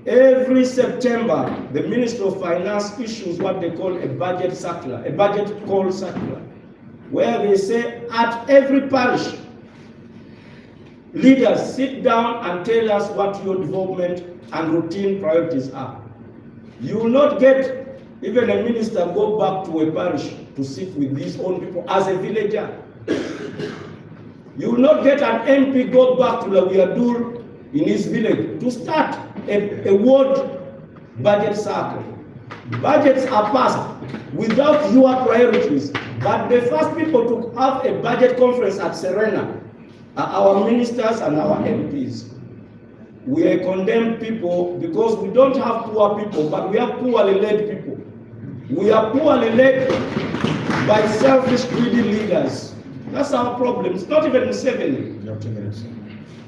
Every September, the Minister of Finance issues what they call a budget circular, a budget call circular, where they say at every parish, leaders sit down and tell us what your development and routine priorities are. You will not get even a minister go back to a parish to sit with his own people as a villager. You will not get an MP go back to Lawiadur in his village to start a ward budget circle. Budgets are passed without your priorities, but the first people to have a budget conference at Serena are our ministers and our MPs. We are condemned people because we don't have poor people, but we have poorly led people. We are poorly led by selfish, greedy leaders. That's our problem. It's not even Museveni. You have 2 minutes.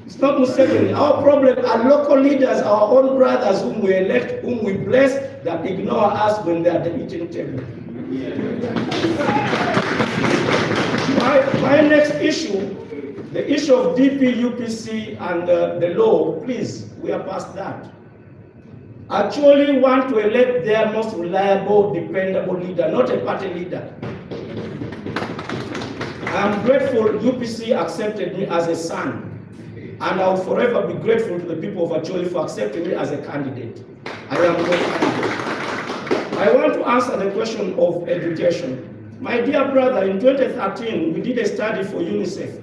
It's not Museveni. Our problem are local leaders, our own brothers whom we elect, whom we bless, that ignore us when they are at the eating table. My next issue, the issue of DP, UPC, and the law, please, we are past that. Actually want to elect their most reliable, dependable leader, not a party leader. I'm grateful UPC accepted me as a son, and I'll forever be grateful to the people of Acholi for accepting me as a candidate. I am a candidate. I want to answer the question of education. My dear brother, in 2013, we did a study for UNICEF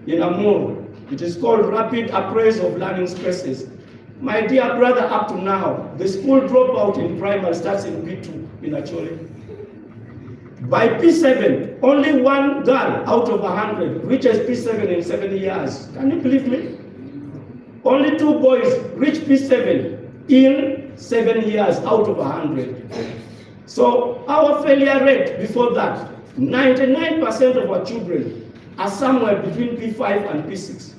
in Amur. It is called Rapid Appraisal of Learning Spaces. My dear brother, up to now, the school dropout in primary starts in P2 in Acholi. By P7, only one girl out of 100 reaches P7 in 7 years. Can you believe me? Only 2 boys reach P7 in 7 years out of 100. So our failure rate before that, 99% of our children are somewhere between P5 and P6.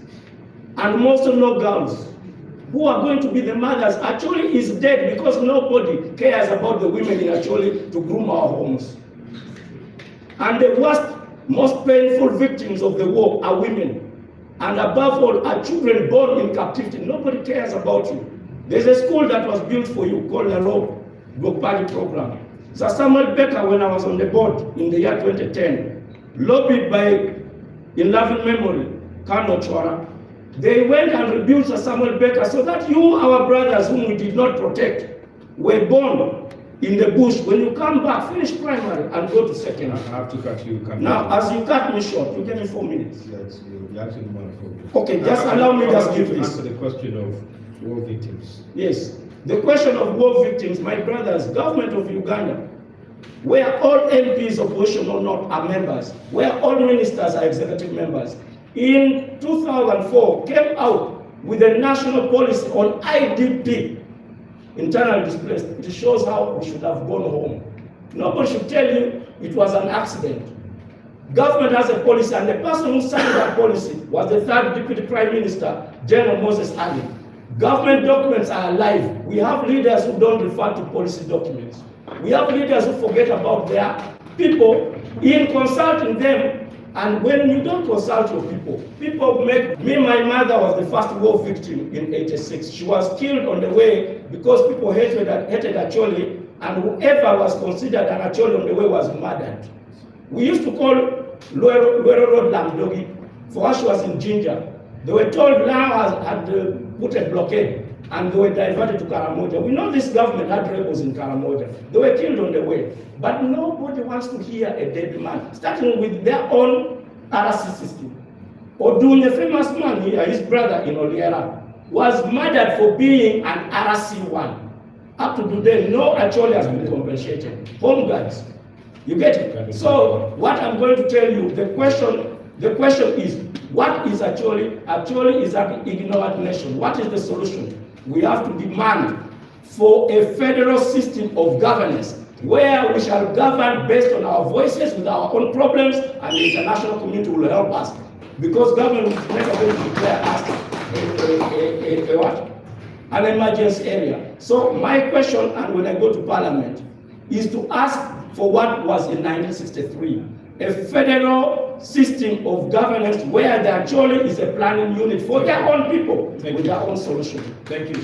And most of no girls who are going to be the mothers. Acholi is dead because nobody cares about the women in Acholi to groom our homes. And the worst, most painful victims of the war are women. And above all, are children born in captivity. Nobody cares about you. There's a school that was built for you called Laroo Party Program. Sir Samuel Becker, when I was on the board in the year 2010, lobbied by, in loving memory, Kano Chwara, they went and rebuilt Sir Samuel Becker so that you, our brothers whom we did not protect, were born in the bush. When you come back, finish primary and go to secondary. I have to cut you. Now, as you cut me short, you give me 4 minutes. Yes, you actually want to. Okay, just allow me to give this. Answer the question of war victims. Yes, the question of war victims, my brothers, government of Uganda, where all MPs, opposition or not, are members, where all ministers are executive members, in 2004 came out with a national policy on IDP, internal displaced. It shows how we should have gone home. Nobody should tell you it was an accident. Government has a policy, and the person who signed that policy was the 3rd Deputy Prime Minister, General Moses Ali. Government documents are alive. We have leaders who don't refer to policy documents. We have leaders who forget about their people in consulting them. And when you don't consult your people make me. My mother was the first war victim in '86. She was killed on the way because people hated Acholi, and whoever was considered an Acholi on the way was murdered. We used to call Laroo Road Lamdogi, for her she was in Ginger. They were told Laroo had put a blockade, and they were diverted to Karamoja. We know this government had rebels in Karamoja. They were killed on the way. But nobody wants to hear a dead man, starting with their own RC system. Odunye, famous man here, his brother in Oliera, was murdered for being an RC1. Up to today, no Acholi has been compensated. Home guards. You get it? So what I'm going to tell you, the question is, what is Acholi? Acholi is an ignored nation. What is the solution? We have to demand for a federal system of governance where we shall govern based on our voices with our own problems, and the international community will help us. Because government is never going to declare us an emergency area. So my question, and when I go to Parliament, is to ask for what was in 1963, a federal system of governance where the Acholi is a planning unit for their own people with their own solution. Thank you.